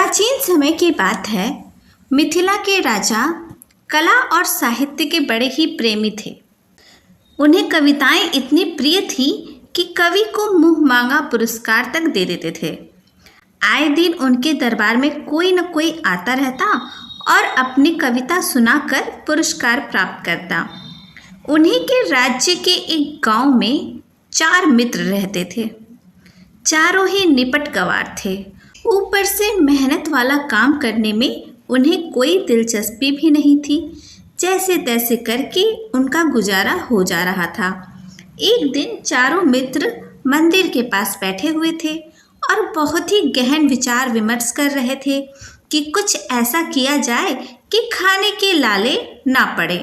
प्राचीन समय की बात है। मिथिला के राजा कला और साहित्य के बड़े ही प्रेमी थे। उन्हें कविताएं इतनी प्रिय थी कि कवि को मुंह मांगा पुरस्कार तक दे देते थे। आए दिन उनके दरबार में कोई न कोई आता रहता और अपनी कविता सुनाकर पुरस्कार प्राप्त करता। उन्हीं के राज्य के एक गांव में 4 मित्र रहते थे। चारों ही निपट गंवार थे। ऊपर से मेहनत वाला काम करने में उन्हें कोई दिलचस्पी भी नहीं थी। जैसे तैसे करके उनका गुजारा हो जा रहा था। एक दिन चारों मित्र मंदिर के पास बैठे हुए थे और बहुत ही गहन विचार विमर्श कर रहे थे कि कुछ ऐसा किया जाए कि खाने के लाले ना पड़े।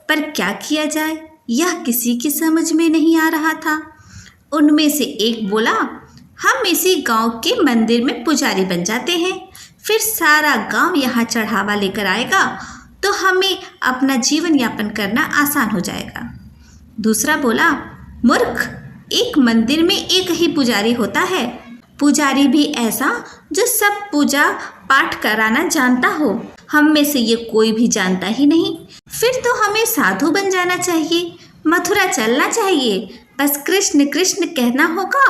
पर क्या किया जाए यह किसी की समझ में नहीं आ रहा था। उनमें से एक बोला, हम इसी गांव के मंदिर में पुजारी बन जाते हैं, फिर सारा गांव यहाँ चढ़ावा लेकर आएगा तो हमें अपना जीवन यापन करना आसान हो जाएगा। दूसरा बोला, मूर्ख, एक मंदिर में एक ही पुजारी होता है, पुजारी भी ऐसा जो सब पूजा पाठ कराना जानता हो। हम में से ये कोई भी जानता ही नहीं। फिर तो हमें साधु बन जाना चाहिए, मथुरा चलना चाहिए, बस कृष्ण कृष्ण कहना होगा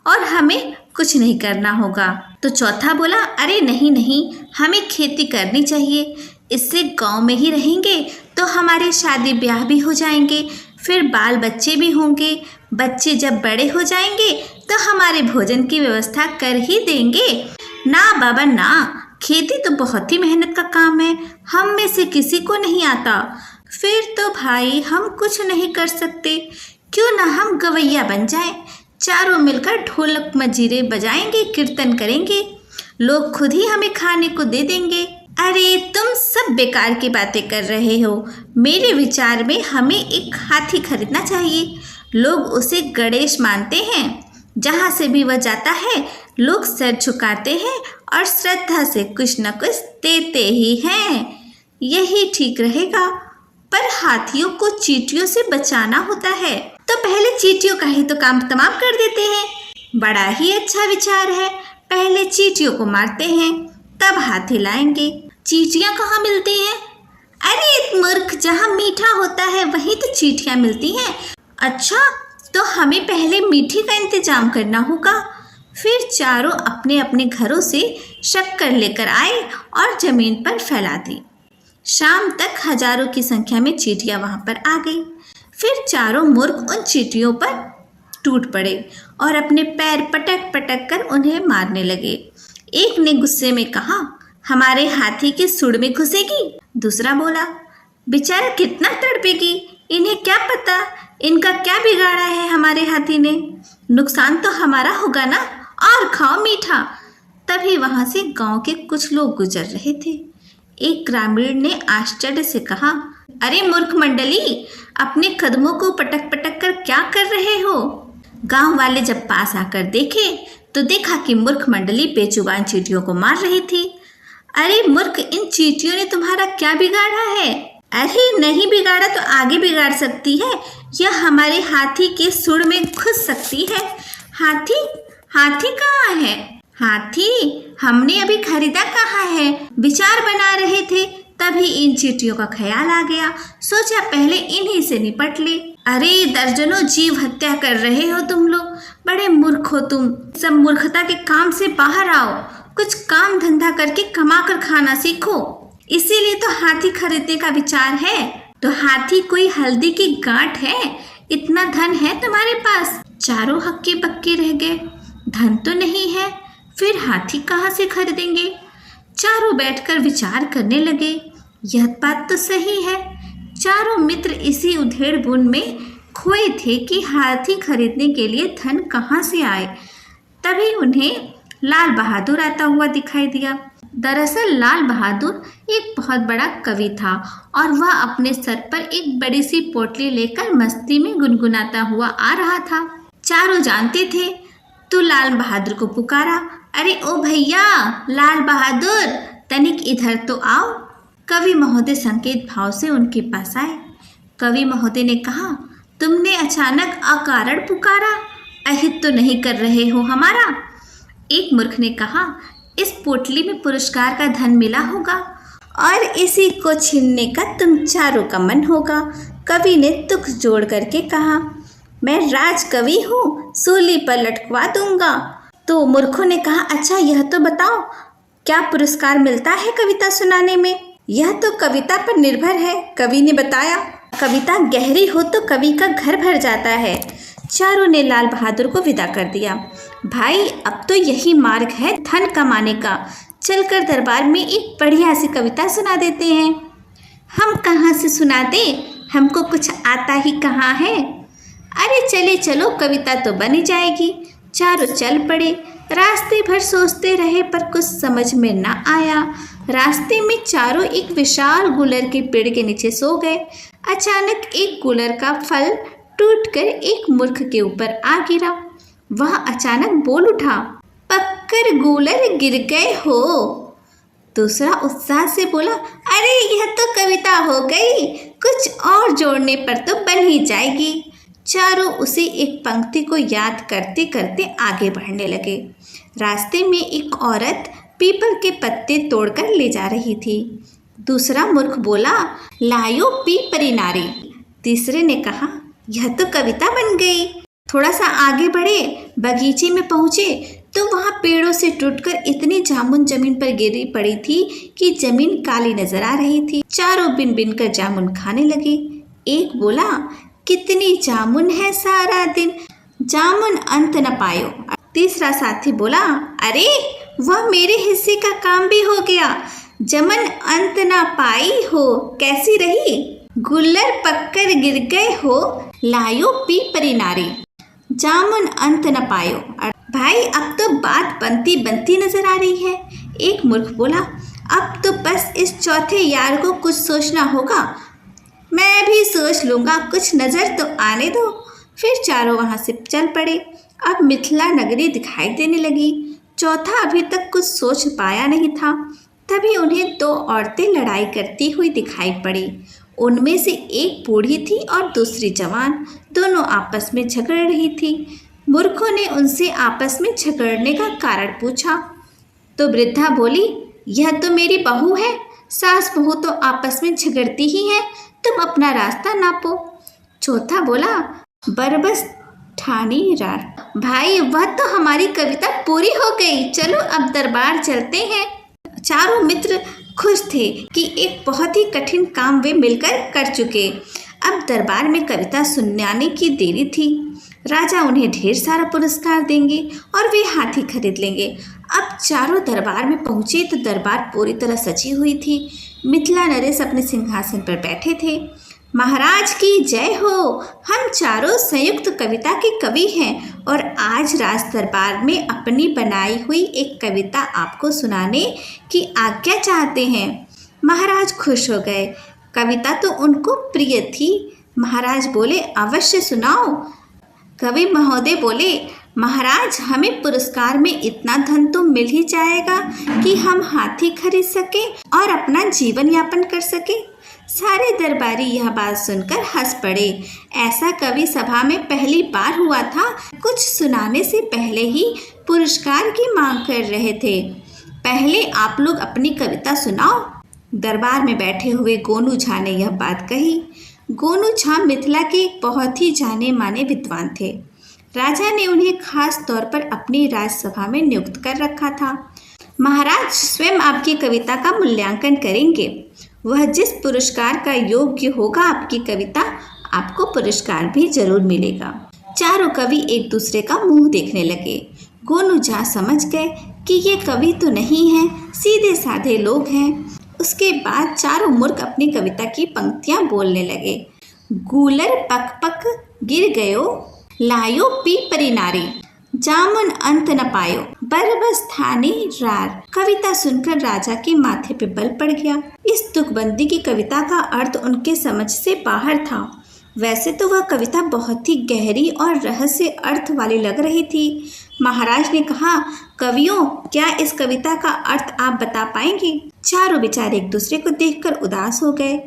और हमें कुछ नहीं करना होगा। तो चौथा बोला, अरे नहीं नहीं, हमें खेती करनी चाहिए, इससे गांव में ही रहेंगे तो हमारे शादी ब्याह भी हो जाएंगे, फिर बाल बच्चे भी होंगे। बच्चे जब बड़े हो जाएंगे तो हमारे भोजन की व्यवस्था कर ही देंगे। ना बाबा ना, खेती तो बहुत ही मेहनत का काम है, हम में से किसी को नहीं आता। फिर तो भाई हम कुछ नहीं कर सकते, क्यों ना हम गवैया बन जाएं, चारों मिलकर ढोलक मंजीरे बजाएंगे, कीर्तन करेंगे, लोग खुद ही हमें खाने को दे देंगे। अरे तुम सब बेकार की बातें कर रहे हो। मेरे विचार में हमें एक हाथी खरीदना चाहिए। लोग उसे गणेश मानते हैं, जहाँ से भी वह जाता है लोग सर झुकाते हैं और श्रद्धा से कुछ न कुछ देते ही हैं। यही ठीक रहेगा। पर हाथियों को चींटियों से बचाना होता है, तो पहले चींटियों का ही तो काम तमाम कर देते हैं। बड़ा ही अच्छा विचार है, पहले चींटियों को मारते हैं तब हाथी लाएंगे। चींटियां कहाँ मिलती हैं? अरे मूर्ख, जहाँ मीठा होता है वहीं तो चींटियां मिलती हैं। अच्छा, तो हमें पहले मीठी का इंतजाम करना होगा। फिर चारों अपने अपने घरों से शक्कर लेकर आए और जमीन पर फैला दी। शाम तक हजारों की संख्या में चींटियां वहां पर आ गई। फिर चारों मूर्ख उन चींटियों पर टूट पड़े और अपने पैर पटक पटक कर उन्हें मारने लगे। एक ने गुस्से में कहा, हमारे हाथी की सूंड में घुसेगी। दूसरा बोला, बेचारा कितना तड़पेगी, इन्हें क्या पता इनका क्या बिगाड़ा है हमारे हाथी ने, नुकसान तो हमारा होगा ना, और खाओ मीठा। तभी वहां से गांव के कुछ लोग गुजर रहे थे। एक ग्रामीण ने आश्चर्य से कहा, अरे मूर्ख मंडली, अपने कदमों को पटक पटक कर क्या कर रहे हो? गांव वाले जब पास आकर देखे तो देखा कि मूर्ख मंडली बेजुबान चींटियों को मार रही थी। अरे मूर्ख, इन चींटियों ने तुम्हारा क्या बिगाड़ा है? अरे नहीं बिगाड़ा तो आगे बिगाड़ सकती है, यह हमारे हाथी के सूंड में घुस सकती है। हाथी? हाथी कहाँ है? हाथी हमने अभी खरीदा कहाँ है? विचार बना रहे थे तभी इन चींटियों का ख्याल आ गया, सोचा पहले इन्हीं से निपट ले। अरे दर्जनों जीव हत्या कर रहे हो तुम लोग, बड़े मूर्ख हो तुम। सब मूर्खता के काम से बाहर आओ, कुछ काम धंधा करके कमा कर खाना सीखो। इसीलिए तो हाथी खरीदने का विचार है। तो हाथी कोई हल्दी की गांठ है? इतना धन है तुम्हारे पास? चारों हक्के बक्के रह गए। धन तो नहीं है, फिर हाथी कहाँ से खरीदेंगे? चारों बैठकर विचार करने लगे। यह बात तो सही है। चारों मित्र इसी उधेड़-बुन में खोए थे कि हाथी खरीदने के लिए धन कहाँ से आए। तभी उन्हें लाल बहादुर आता हुआ दिखाई दिया। दरअसल लाल बहादुर एक बहुत बड़ा कवि था और वह अपने सर पर एक बड़ी सी पोटली लेकर मस्ती में गुनगुनाता हुआ आ रहा था। चारों जानते थे तो लाल बहादुर को पुकारा, अरे ओ भैया लाल बहादुर, तनिक इधर तो आओ। कवि महोदय संकेत भाव से उनके पास आए। कवि महोदय ने कहा, तुमने अचानक अकारण पुकारा, अहित तो नहीं कर रहे हो हमारा? एक मूर्ख ने कहा, इस पोटली में पुरस्कार का धन मिला होगा और इसी को छीनने का तुम चारों का मन होगा। कवि ने तुक जोड़ करके कहा, मैं राजकवि हूँ, सूली पर लटकवा दूंगा। तो मूर्खों ने कहा, अच्छा यह तो बताओ क्या पुरस्कार मिलता है कविता सुनाने में? यह तो कविता पर निर्भर है। कवि ने बताया, कविता गहरी हो तो कवि का घर भर जाता है। चारों ने लाल बहादुर को विदा कर दिया। भाई अब तो यही मार्ग है धन कमाने का, चलकर दरबार में एक बढ़िया सी कविता सुना देते हैं। हम कहाँ से सुना दें, हमको कुछ आता ही कहाँ है। अरे चले चलो, कविता तो बन जाएगी। चारों चल पड़े। रास्ते भर सोचते रहे पर कुछ समझ में न आया। रास्ते में चारों एक विशाल गुलर के पेड़ के नीचे सो गए। अचानक एक गुलर का फल टूटकर एक मूर्ख के ऊपर आ गिरा। वह अचानक बोल उठा, पक्कर गुलर गिर गए हो। दूसरा उत्साह से बोला, अरे यह तो कविता हो गई, कुछ और जोड़ने पर तो बन ही जाएगी। चारों उसी एक पंक्ति को याद करते करते आगे बढ़ने लगे। रास्ते में एक औरत पीपल के पत्ते तोड़कर ले जा रही थी। दूसरा मूर्ख बोला, लायो पीपरी नारी। तीसरे ने कहा, यह तो कविता बन गई। थोड़ा सा आगे बढ़े, बगीचे में पहुँचे तो वहाँ पेड़ों से टूटकर इतनी जामुन जमीन पर गिरी पड़ी थी कि जमीन काली नजर आ रही थी। चारों बिन बिन कर जामुन खाने लगे। एक बोला, कितनी जामुन है सारा दिन, जामुन अंत न पायो। तीसरा साथी बोला, अरे वह मेरे हिस्से का काम भी हो गया, जमन अंत न पाई हो कैसी रही। गुल्लर पक्कर गिर गए हो, लायो पीपरी नारी, जामुन अंत न पायो। भाई अब तो बात बनती बनती नजर आ रही है। एक मूर्ख बोला, अब तो बस इस चौथे यार को कुछ सोचना होगा। मैं भी सोच लूँगा, कुछ नज़र तो आने दो। फिर चारों वहाँ से चल पड़े। अब मिथिला नगरी दिखाई देने लगी। चौथा अभी तक कुछ सोच पाया नहीं था। तभी उन्हें दो औरतें लड़ाई करती हुई दिखाई पड़ी। उनमें से एक बूढ़ी थी और दूसरी जवान। दोनों आपस में झगड़ रही थी। मूर्खों ने उनसे आपस में झगड़ने का कारण पूछा तो वृद्धा बोली, यह तो मेरी बहू है। सास बहू तो आपस में झगड़ती ही हैं, तुम अपना रास्ता नापो। चौथा बोला, बरबस ठानी रार। भाई वह तो हमारी कविता पूरी हो गई, चलो अब दरबार चलते हैं। चारों मित्र खुश थे कि एक बहुत ही कठिन काम वे मिलकर कर चुके। अब दरबार में कविता सुनाने की देरी थी। राजा उन्हें ढेर सारा पुरस्कार देंगे और वे हाथी खरीद लेंगे। अब चारों दरबार में पहुँचे तो दरबार पूरी तरह सजी हुई थी। मिथिला नरेश अपने सिंहासन पर बैठे थे। महाराज की जय हो, हम चारों संयुक्त कविता के कवि हैं और आज राज दरबार में अपनी बनाई हुई एक कविता आपको सुनाने की आज्ञा चाहते हैं। महाराज खुश हो गए। कविता तो उनको प्रिय थी। महाराज बोले, अवश्य सुनाओ। कवि महोदय बोले, महाराज हमें पुरस्कार में इतना धन तो मिल ही जाएगा कि हम हाथी खरीद सके और अपना जीवन यापन कर सके। सारे दरबारी यह बात सुनकर हंस पड़े। ऐसा कवि सभा में पहली बार हुआ था। कुछ सुनाने से पहले ही पुरस्कार की मांग कर रहे थे। पहले आप लोग अपनी कविता सुनाओ। दरबार में बैठे हुए गोनू झा ने यह बात कही। गोनू झा मिथिला के एक बहुत ही जाने माने विद्वान थे। राजा ने उन्हें खास तौर पर अपनी राजसभा में नियुक्त कर रखा था। महाराज स्वयं आपकी कविता का मूल्यांकन करेंगे। वह जिस पुरस्कार का योग्य होगा आपकी कविता, आपको पुरस्कार भी जरूर मिलेगा। चारों कवि एक दूसरे का मुंह देखने लगे। गोनू झा समझ गए कि ये कवि तो नहीं हैं, सीधे साधे लोग हैं। उसके बाद चारों मूर्ख अपनी कविता की पंक्तियां बोलने लगे। गूलर पक पक गिर गयो, लायो पीपरी नारी, जामुन अंत न पायो, बरबस थाने रार। कविता सुनकर राजा के माथे पे बल पड़ गया। इस तुकबंदी की कविता का अर्थ उनके समझ से बाहर था। वैसे तो वह कविता बहुत ही गहरी और रहस्य अर्थ वाली लग रही थी। महाराज ने कहा, कवियों क्या इस कविता का अर्थ आप बता पाएंगे? चारों बेचारे एक दूसरे को देखकर उदास हो गए।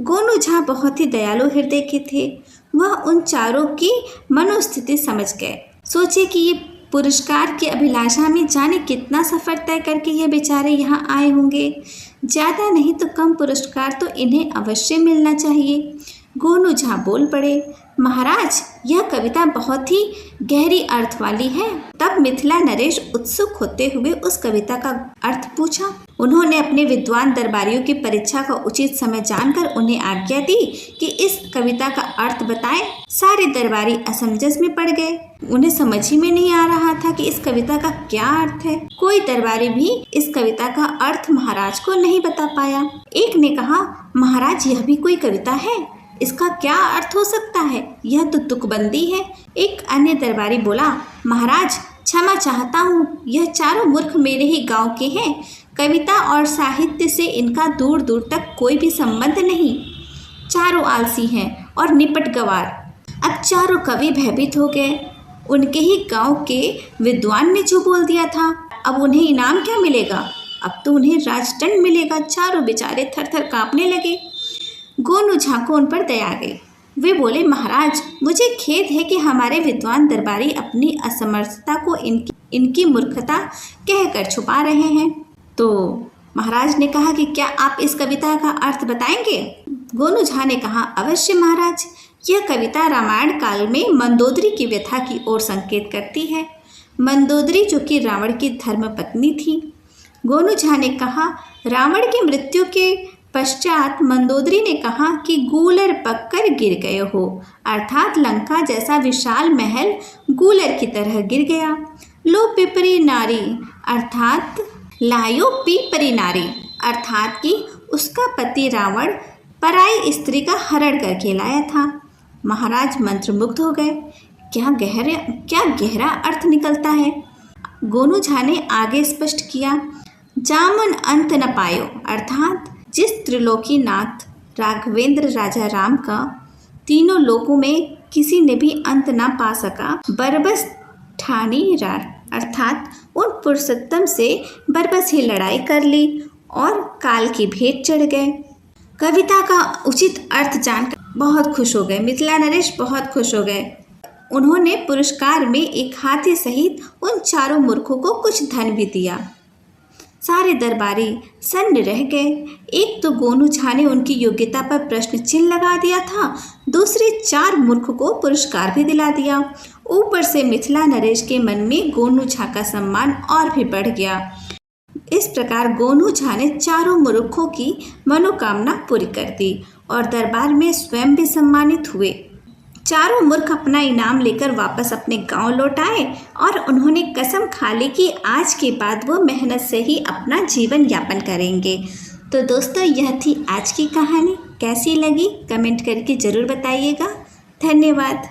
गोनू झा बहुत ही दयालु हृदय के थे। वह उन चारों की मनोस्थिति समझ गए। सोचे कि ये पुरस्कार की अभिलाषा में जाने कितना सफ़र तय करके यह बेचारे यहाँ आए होंगे। ज़्यादा नहीं तो कम पुरस्कार तो इन्हें अवश्य मिलना चाहिए। गोनू झा बोल पड़े, महाराज यह कविता बहुत ही गहरी अर्थ वाली है। तब मिथिला नरेश उत्सुक होते हुए उस कविता का अर्थ पूछा। उन्होंने अपने विद्वान दरबारियों की परीक्षा का उचित समय जानकर उन्हें आज्ञा दी कि इस कविता का अर्थ बताएं। सारे दरबारी असमंजस में पड़ गए। उन्हें समझ ही में नहीं आ रहा था कि इस कविता का क्या अर्थ है। कोई दरबारी भी इस कविता का अर्थ महाराज को नहीं बता पाया। एक ने कहा, महाराज यह भी कोई कविता है, इसका क्या अर्थ हो सकता है, यह तो तुकबंदी है। एक अन्य दरबारी बोला, महाराज क्षमा चाहता हूँ, यह चारों मूर्ख मेरे ही गांव के हैं। कविता और साहित्य से इनका दूर दूर तक कोई भी संबंध नहीं। चारों आलसी हैं और निपट गवार। अब चारों कवि भयभीत हो गए। उनके ही गांव के विद्वान ने जो बोल दिया था, अब उन्हें इनाम क्या मिलेगा, अब तो उन्हें राजदंड मिलेगा। चारों बेचारे थर थर कांपने लगे। गोनू झा को उन पर दया आ गई। वे बोले, महाराज मुझे खेद है कि हमारे विद्वान दरबारी अपनी असमर्थता को इनकी मूर्खता कहकर छुपा रहे हैं। तो महाराज ने कहा कि क्या आप इस कविता का अर्थ बताएंगे? गोनू झा ने कहा, अवश्य महाराज। यह कविता रामायण काल में मंदोदरी की व्यथा की ओर संकेत करती है। मंदोदरी जो कि रावण की धर्मपत्नी थी। गोनू झा ने कहा, रावण की मृत्यु के पश्चात मंदोदरी ने कहा कि गूलर पककर गिर गए हो, अर्थात लंका जैसा विशाल महल गूलर की तरह गिर गया। लो पिपरी नारी अर्थात लायो पीपरी नारी, अर्थात कि उसका पति रावण पराई स्त्री का हरण करके लाया था। महाराज मंत्रमुग्ध हो गए। क्या गहरा अर्थ निकलता है। गोनू झा ने आगे स्पष्ट किया, जामुन अंत न पायो, अर्थात जिस त्रिलोकीनाथ राघवेंद्र राजा राम का तीनों लोकों में किसी ने भी अंत ना पा सका, बरबस ठानी रार, अर्थात उन पुरुषोत्तम से बरबस ही लड़ाई कर ली और काल की भेंट चढ़ गए। कविता का उचित अर्थ जानकर बहुत खुश हो गए। मिथिला नरेश बहुत खुश हो गए। उन्होंने पुरस्कार में एक हाथी सहित उन चारों मूर्खों को कुछ धन भी दिया। सारे दरबारी सन्न रह गए। एक तो गोनू झा ने उनकी योग्यता पर प्रश्न चिन्ह लगा दिया था, दूसरे चार मूर्ख को पुरस्कार भी दिला दिया। ऊपर से मिथिला नरेश के मन में गोनू झा का सम्मान और भी बढ़ गया। इस प्रकार गोनू झा ने चारों मूर्खों की मनोकामना पूरी कर दी और दरबार में स्वयं भी सम्मानित हुए। चारों मूर्ख अपना इनाम लेकर वापस अपने गांव लौट आए और उन्होंने कसम खा ली कि आज के बाद वो मेहनत से ही अपना जीवन यापन करेंगे। तो दोस्तों, यह थी आज की कहानी। कैसी लगी कमेंट करके ज़रूर बताइएगा। धन्यवाद।